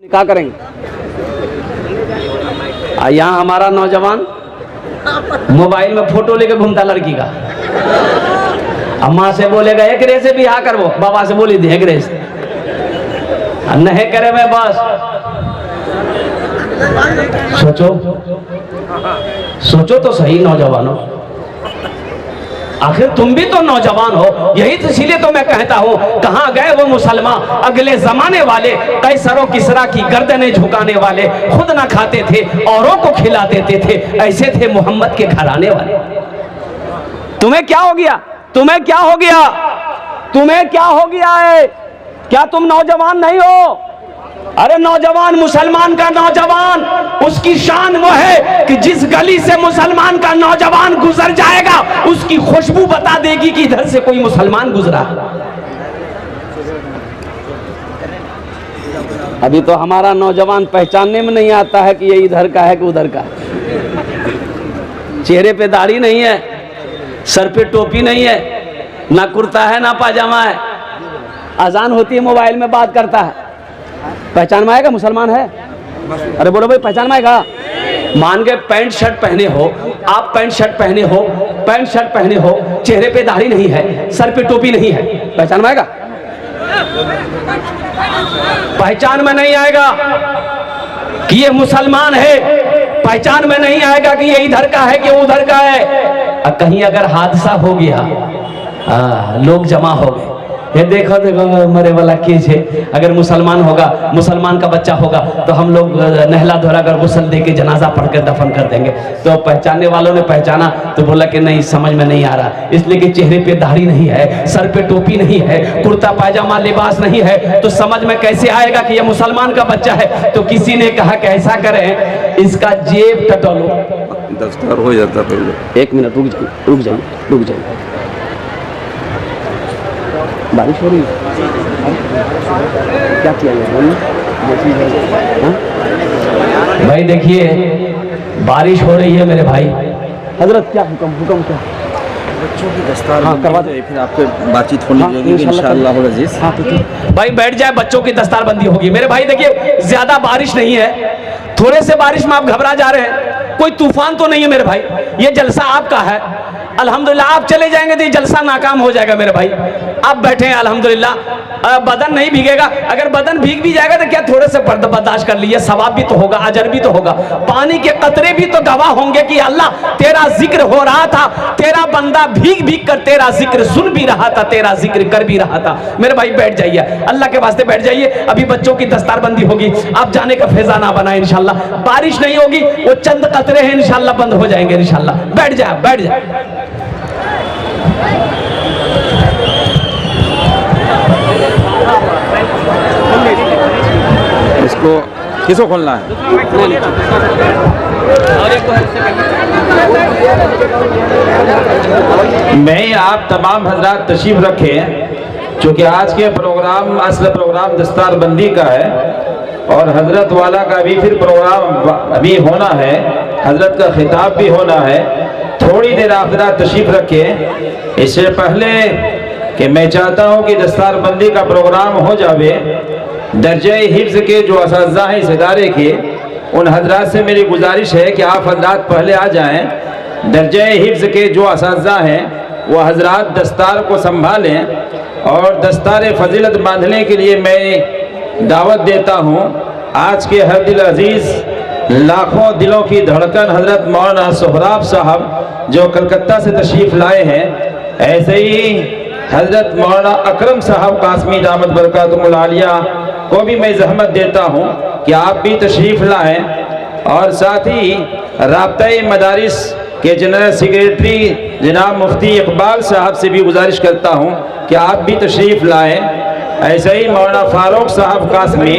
क्या करेंगे? यहाँ हमारा नौजवान मोबाइल में फोटो लेके घूमता लड़की का। अम्मा से बोलेगा एक रे से बिहार करवो, बाबा से बोली थी एक रे से, नहीं करे मैं बस। सोचो सोचो तो सही नौजवानों, आखिर तुम भी तो नौजवान हो। यही तो इसीलिए तो मैं कहता हूँ, कहाँ गए वो मुसलमान अगले जमाने वाले, कैसरों किसरा की गर्दनें झुकाने वाले, खुद ना खाते थे औरों को खिला देते थे, ऐसे थे मोहम्मद के घराने वाले। तुम्हें क्या हो गया? तुम्हें क्या हो गया? तुम्हें क्या हो गया है? क्या तुम नौजवान नहीं हो? अरे नौजवान, मुसलमान का नौजवान, उसकी शान वो है कि जिस गली से मुसलमान का नौजवान गुजर जाएगा उसकी खुशबू बता देगी कि इधर से कोई मुसलमान गुजरा। अभी तो हमारा नौजवान पहचानने में नहीं आता है कि ये इधर का है कि उधर का। चेहरे पे दाढ़ी नहीं है, सर पे टोपी नहीं है, ना कुर्ता है ना पाजामा है, अजान होती है मोबाइल में बात करता है। पहचान में आएगा मुसलमान है? अरे बोलो भाई, पहचान में आएगा? मान के पैंट शर्ट पहने हो आप, पैंट शर्ट पहने हो, पैंट शर्ट पहने हो, चेहरे पे दाढ़ी नहीं है, सर पे टोपी नहीं है, पहचान में आएगा? पहचान में नहीं आएगा कि ये मुसलमान है, पहचान में नहीं आएगा कि ये इधर का है कि उधर का है। कहीं अगर हादसा हो गया, लोग जमा हो गए, ये देखो देखो मरे वाला केस है। अगर मुसलमान होगा, मुसलमान का बच्चा होगा तो हम लोग नहला धोला कर गुस्ल दे के जनाजा पढ़कर दफन कर देंगे। तो पहचानने वालों ने पहचाना तो बोला कि नहीं, समझ में नहीं आ रहा, इसलिए कि चेहरे पे दाढ़ी नहीं है, सर पे टोपी नहीं है, कुर्ता पायजामा लिबास नहीं है, तो समझ में कैसे आएगा कि ये मुसलमान का बच्चा है? तो किसी ने कहा कि ऐसा करें, इसका जेब टटोलो, दस्तार हो जाता पहले। एक मिनट रुक जाइए, रुक जाइए, रुक जाइए। बारिश हो रही है, क्या किया जाए? भाई देखिए, बारिश हो रही है मेरे भाई। हजरत क्या हुक्म? हुक्म क्या? बच्चों की दस्तार करवा दे, फिर आपसे बातचीत होनी चाहिए इंशाअल्लाह अज़ीज़। भाई बैठ जाए, बच्चों की दस्तार बंदी होगी। मेरे भाई देखिए, ज्यादा बारिश नहीं है, थोड़े से बारिश में आप घबरा जा रहे हैं, कोई तूफान तो नहीं है मेरे भाई। ये जलसा आपका है, अल्हम्दुलिल्लाह। आप चले जाएंगे तो ये जलसा नाकाम हो जाएगा मेरे भाई। आप बैठे हैं अल्हम्दुलिल्लाह, बदन नहीं भीगेगा। अगर बदन भीग भी जाएगा तो क्या, थोड़े से बर्दाश्त कर लिए, सवाब भी तो होगा, अजर भी तो होगा। पानी के कतरे भी तो गवाह होंगे कि अल्लाह तेरा जिक्र हो रहा था, तेरा बंदा भीग भीग कर तेरा जिक्र सुन भी रहा था, तेरा जिक्र कर भी रहा था। मेरे भाई बैठ जाइए, अल्लाह के वास्ते बैठ जाइए। अभी बच्चों की दस्तारबंदी होगी, आप जाने का फैजा ना बनाए इंशाल्लाह। बारिश नहीं होगी, वो चंद कतरे हैं, इंशाल्लाह बंद हो जाएंगे इंशाल्लाह। बैठ जाए, बैठ जाए। इसको किसको खोलना है? मैं आप तमाम हजरात तशरीफ रखें, चूँकि आज के प्रोग्राम असल प्रोग्राम दस्तारबंदी का है और हजरत वाला का भी फिर प्रोग्राम अभी होना है, हजरत का खिताब भी होना है। थोड़ी देर आप हजरात तशरीफ रखें। इससे पहले कि मैं चाहता हूँ कि दस्तारबंदी का प्रोग्राम हो जावे, दर्जे हिफ्ज़ के जो असातिज़ा हैं इस इदारे के, उन हजरात से मेरी गुजारिश है कि आप हजरात पहले आ जाएं। दर्जे हिफ्ज़ के जो असातिज़ा हैं वो हजरात दस्तार को संभालें और दस्तार फजीलत बांधने के लिए मैं दावत देता हूँ। आज के हर दिल अजीज़, लाखों दिलों की धड़कन हजरत मौलाना सोहराब साहब जो कलकत्ता से तशरीफ़ लाए हैं, ऐसे ही हजरत मौलाना अकरम साहब कासमी दामत बरकातुहुल आलिया को भी मैं जहमत देता हूँ कि आप भी तशरीफ़ लाएं। और साथ ही राब्ता-ए मदारिस के जनरल सेक्रेटरी जनाब मुफ्ती इकबाल साहब से भी गुजारिश करता हूँ कि आप भी तशरीफ़ लाएं। ऐसे ही मौलाना फारूक साहब कासमी,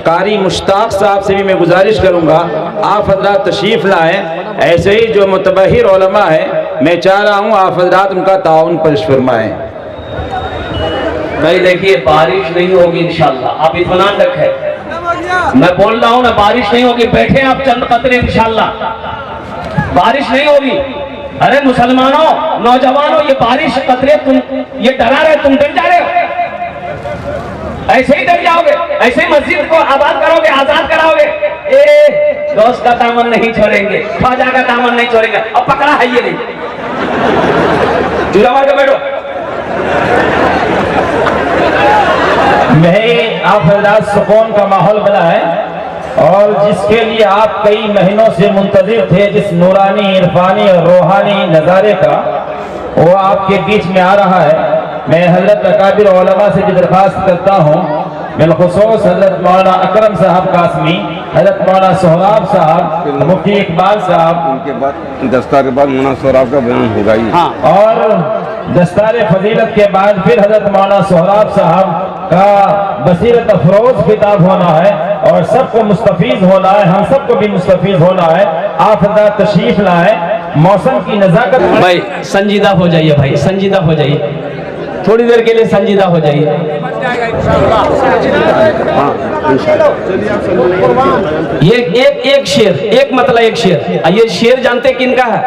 कारी मुश्ताक साहब से भी मैं गुजारिश करूँगा आप हजरात तशरीफ़ लाएं। ऐसे ही जो मुतबहिर उलमा है, मैं चाह रहा हूँ आप हजरात उनका ताउन पेश फरमाएँ। भाई देखिए, बारिश नहीं होगी इंशाल्लाह, आप इत्मीनान रखें। मैं बोल रहा हूँ ना, बारिश नहीं होगी, बैठे आप चंद कतरे इंशाल्लाह, बारिश नहीं होगी। अरे मुसलमानों, नौजवानों, ये बारिश कतरे तुम ये डरा रहे, तुम डर जा रहे हो, ऐसे ही डर जाओगे, ऐसे ही मस्जिद को आबाद करोगे, आजाद गौस का दामन नहीं छोड़ेंगे, ख्वाजा का दामन नहीं छोड़ेंगे। अब पकड़ा है ये नहीं, चूल्हा मार के बैठो। यही आप हजरात सुकून का माहौल बना है और जिसके लिए आप कई महीनों से मुंतजिर थे, जिस नूरानी, इरफानी और रूहानी नज़ारे का, वो आपके बीच में आ रहा है। मैं हजरत अकाबिर उलमा से भी दरख्वास्त करता हूँ, बिलखुसूस हजरत मौलाना अकरम साहब कासमी, हजरत मौलाना सोहराब साहब, मुफ्ती इकबाल साहब, उनके बाद दस्तार के बाद मौलाना सोहराब का बयान होगा ही। हाँ, और दस्तार फजीलत के बाद फिर हजरत मौलाना सोहराब साहब का बसीरत अफरोज किताब होना है और सबको मुस्तफीज होना है, हम सबको भी मुस्तफीज होना है। आप हजरत तशरीफ लाए, मौसम की नजाकत। भाई संजीदा हो जाइए, भाई संजीदा हो जाइए, थोड़ी देर के लिए संजीदा हो जाइए। ये एक शेर, एक मतलब एक शेर। ये शेर जानते किनका है?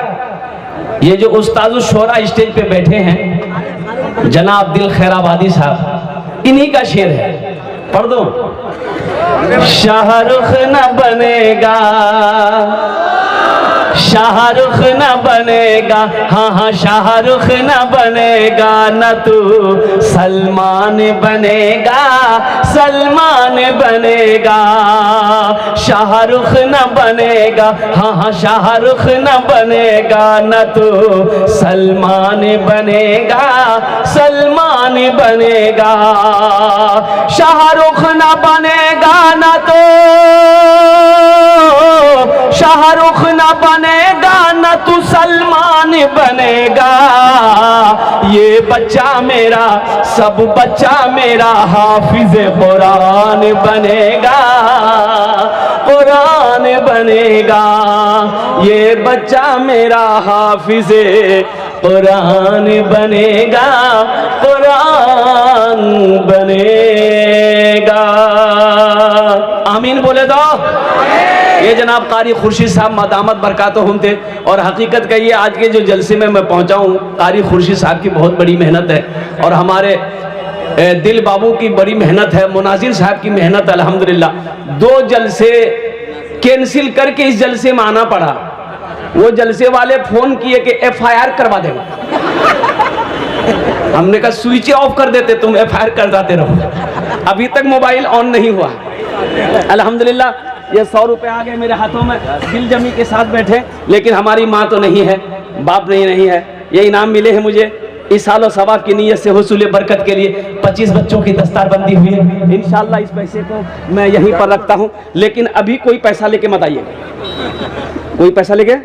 ये जो उस्ताद शोरा स्टेज पे बैठे हैं, जनाब दिल खैराबादी साहब, इन्हीं का शेर है। पढ़ दो। शाहरुख न बनेगा, शाहरुख न बनेगा, हाँ हाँ शाहरुख न बनेगा, न तू सलमान बनेगा, सलमान बनेगा। शाहरुख न बनेगा, हाँ हाँ शाहरुख न बनेगा, न तू सलमान बनेगा, सलमान बनेगा। शाहरुख न बनेगा, न तो शाहरुख न बनेगा, न तू सलमान बनेगा। ये बच्चा मेरा, सब बच्चा मेरा हाफिज कुरान बनेगा, कुरान बनेगा। ये बच्चा मेरा हाफिज कुरान बनेगा, कुरान बनेगा। आमीन बोले दो। ये जनाब कारी खुर्शीद साहब मदामत बरकातहुम थे। और हकीकत कहिए, आज के जो जलसे में मैं पहुंचा हूँ, कारी खुर्शीद साहब की बहुत बड़ी मेहनत है और हमारे दिल बाबू की बड़ी मेहनत है, मुनाजिर साहब की मेहनत। अल्हम्दुलिल्लाह 2 जलसे कैंसिल करके इस जलसे में आना पड़ा। वो जलसे वाले फोन किए कि FIR करवा देंगे। हमने कहा स्विच ऑफ कर देते, तुम FIR करवाते रहो। अभी तक मोबाइल ऑन नहीं हुआ। अल्हम्दुलिल्लाह ये 100 रुपए आ गए मेरे हाथों में, दिल जमी के साथ बैठे। लेकिन हमारी माँ तो नहीं है, बाप नहीं है। ये इनाम मिले हैं मुझे इस साल और सवाब की नीयत से हुसूल बरकत के लिए। 25 बच्चों की दस्तारबंदी हुई है। इंशाल्लाह इस पैसे को मैं यहीं पर रखता हूँ। लेकिन अभी कोई पैसा लेके मत आइए, कोई पैसा लेके।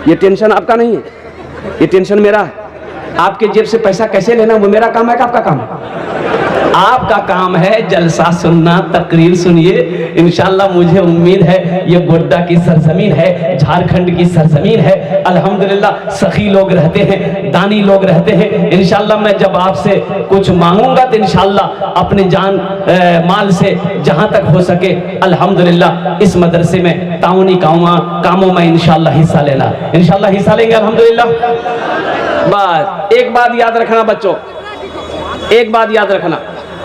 ये टेंशन आपका नहीं है, ये टेंशन मेरा है। आपके जेब से पैसा कैसे लेना वो मेरा काम है कि आपका काम है? आपका काम है जलसा सुनना, तकरीर सुनिए। इंशाल्लाह मुझे उम्मीद है ये गोड्डा की सरजमीन है, झारखंड की सरजमीन है। अल्हम्दुलिल्लाह सखी लोग रहते हैं, दानी लोग रहते हैं। इंशाल्लाह मैं जब आपसे कुछ मांगूंगा तो इंशाल्लाह अपने जान माल से जहां तक हो सके अल्हम्दुलिल्लाह इस मदरसे में ताउनी कामों में इंशाल्लाह हिस्सा लेना, इंशाल्लाह हिस्सा लेंगे अल्हम्दुलिल्लाह। बात एक बात याद रखना बच्चों, एक बात याद रखना,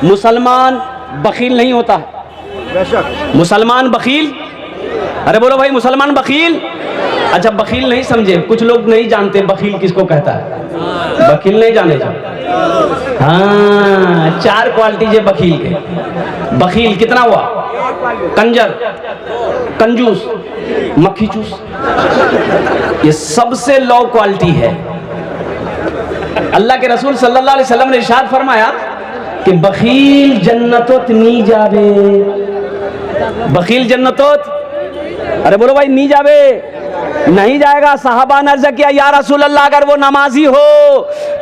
मुसलमान बखील नहीं होता है। मुसलमान बखील, अरे बोलो भाई, मुसलमान बखील। अच्छा बखील नहीं समझे, कुछ लोग नहीं जानते बखील किसको कहता है। बखील नहीं जाने जा। हाँ 4 क्वालिटी है बखील के। बखील कितना हुआ? कंजर, कंजूस, मक्खी चूस। ये सबसे लो क्वालिटी है। अल्लाह के रसूल सल्लल्लाहु अलैहि वसल्लम ने इरशाद फरमाया कि बखील जन्नतोत नी जावे। बखील जन्नतोत, अरे बोलो भाई, नी जावे, नहीं जाएगा। साहबा ने अर्ज़ किया या रसूल अल्लाह, अगर वो नमाजी हो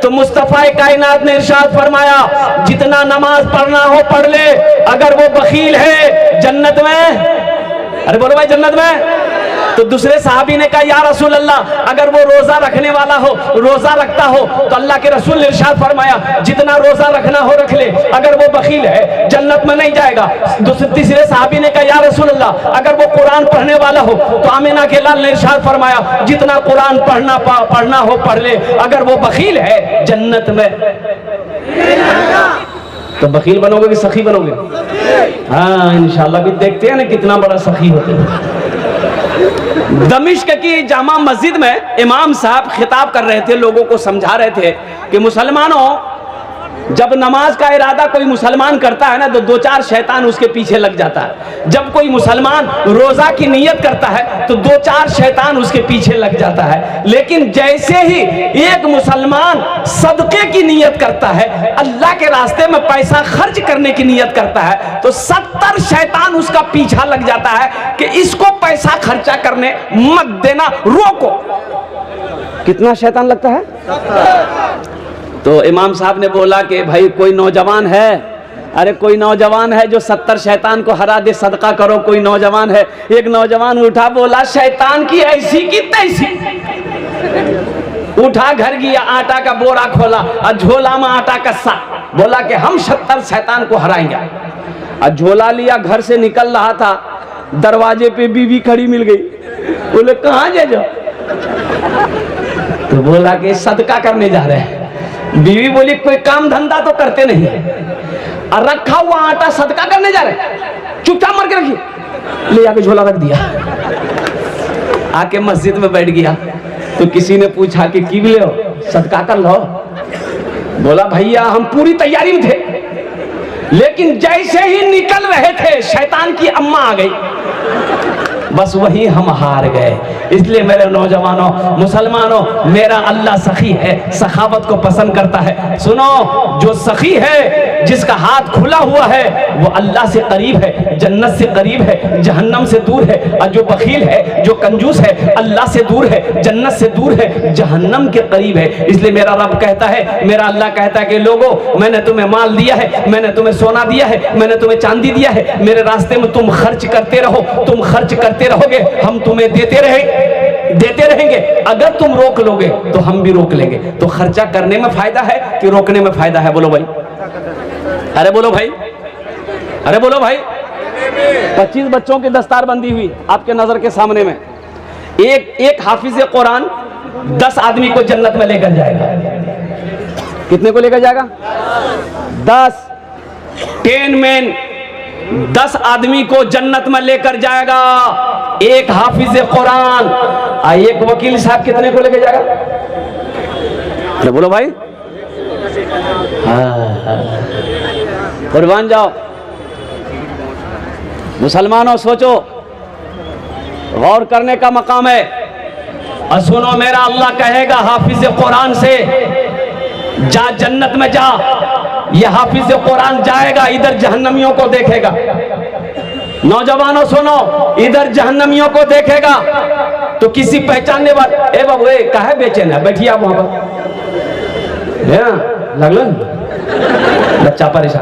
तो मुस्तफा कायनात ने इरशाद फरमाया जितना नमाज पढ़ना हो पढ़ ले, अगर वो बखील है जन्नत में। अरे बोलो भाई, जन्नत में। तो दूसरे साहबी ने कहा या रसूल अल्लाह, अगर वो रोजा रखने वाला हो, रोजा रखता हो, तो अल्लाह के रसूल ने इरशाद फरमाया जितना रोजा रखना हो रख ले, अगर वो बखील है जन्नत में नहीं जाएगा। तीसरे साहबी ने कहा या रसूल अल्लाह, अगर वो कुरान पढ़ने वाला हो, तो आमिना के लाल ने इरशाद फरमाया जितना कुरान पढ़ना हो पढ़ ले, अगर वो बखील है जन्नत में। तो बखील बनोगे कि सखी बनोगे? हाँ इंशाल्लाह भी देखते हैं ना कितना बड़ा सखी होते हैं। दमिश्क की जामा मस्जिद में इमाम साहब खिताब कर रहे थे, लोगों को समझा रहे थे कि मुसलमानों, जब नमाज का इरादा कोई मुसलमान करता है ना तो दो चार शैतान उसके पीछे लग जाता है। जब कोई मुसलमान रोजा की नियत करता है तो दो चार शैतान उसके पीछे लग जाता है। लेकिन जैसे ही एक मुसलमान सदके की नियत करता है, अल्लाह के रास्ते में पैसा खर्च करने की नियत करता है, तो 70 शैतान उसका पीछा लग जाता है कि इसको पैसा खर्चा करने मत देना, रोको। कितना शैतान लगता है? तो इमाम साहब ने बोला कि भाई कोई नौजवान है, अरे कोई नौजवान है जो 70 शैतान को हरा दे, सदका करो। कोई नौजवान है। एक नौजवान उठा, बोला शैतान की ऐसी की तैसी। उठा, घर गया, आटा का बोरा खोला और झोला में आटा कस्सा, बोला कि हम 70 शैतान को हराएंगे। और झोला लिया, घर से निकल रहा था, दरवाजे पे बीवी खड़ी मिल गई। बोले कहाँ जा? तो बोला कि सदका करने जा रहे हैं। बीवी बोली कोई काम धंधा तो करते नहीं, और रखा हुआ आटा सदका करने जा रहे, चुपचाप मार के रखिए। ले आके झोला रख दिया, आके मस्जिद में बैठ गया। तो किसी ने पूछा कि की ले हो, सदका कर लो। बोला भैया हम पूरी तैयारी में थे, लेकिन जैसे ही निकल रहे थे शैतान की अम्मा आ गई, बस वही हम हार गए। इसलिए मेरे नौजवानों, मुसलमानों, मेरा अल्लाह सखी है, सखावत को पसंद करता है। सुनो, जो सखी है, जिसका हाथ खुला हुआ है, वो अल्लाह से करीब है, जन्नत से करीब है, जहन्नम से दूर है। और जो बखील है, जो कंजूस है, अल्लाह से दूर है, जन्नत से दूर है, जहन्नम के करीब है। इसलिए मेरा रब कहता है, मेरा अल्लाह कहता है कि लोगों, मैंने तुम्हें माल दिया है, मैंने तुम्हें सोना दिया है, मैंने तुम्हें चांदी दिया है, मेरे रास्ते में तुम खर्च करते रहो। तुम खर्च करते रहोगे, हम तुम्हें देते रहेंगे। अगर तुम रोक लोगे तो हम भी रोक लेंगे। तो खर्चा करने में फायदा है कि रोकने में फायदा है? बोलो भाई, अरे बोलो भाई, अरे बोलो भाई। 25 बच्चों की दस्तार बंदी हुई आपके नजर के सामने में। एक हाफिज कुरान 10 आदमी को जन्नत में लेकर जाएगा। कितने को लेकर जाएगा? 10 मैन 10 आदमी को जन्नत में लेकर जाएगा। एक हाफिज कुरान और एक वकील साहब कितने को लेकर जाएगा? अरे बोलो भाई, कुर्बान जाओ। मुसलमानों सोचो, गौर करने का मकाम है। और सुनो, मेरा अल्लाह कहेगा हाफिज कुरान से, जा जन्नत में जा। ये हाफिज कुरान जाएगा, इधर जहन्नमियों को देखेगा। नौजवानों सुनो, इधर जहन्नमियों को देखेगा तो किसी पहचानने वाले, ए बाबू काहे बेचैन है, बैठिए आप वहां पर। लगलन बच्चा परेशान।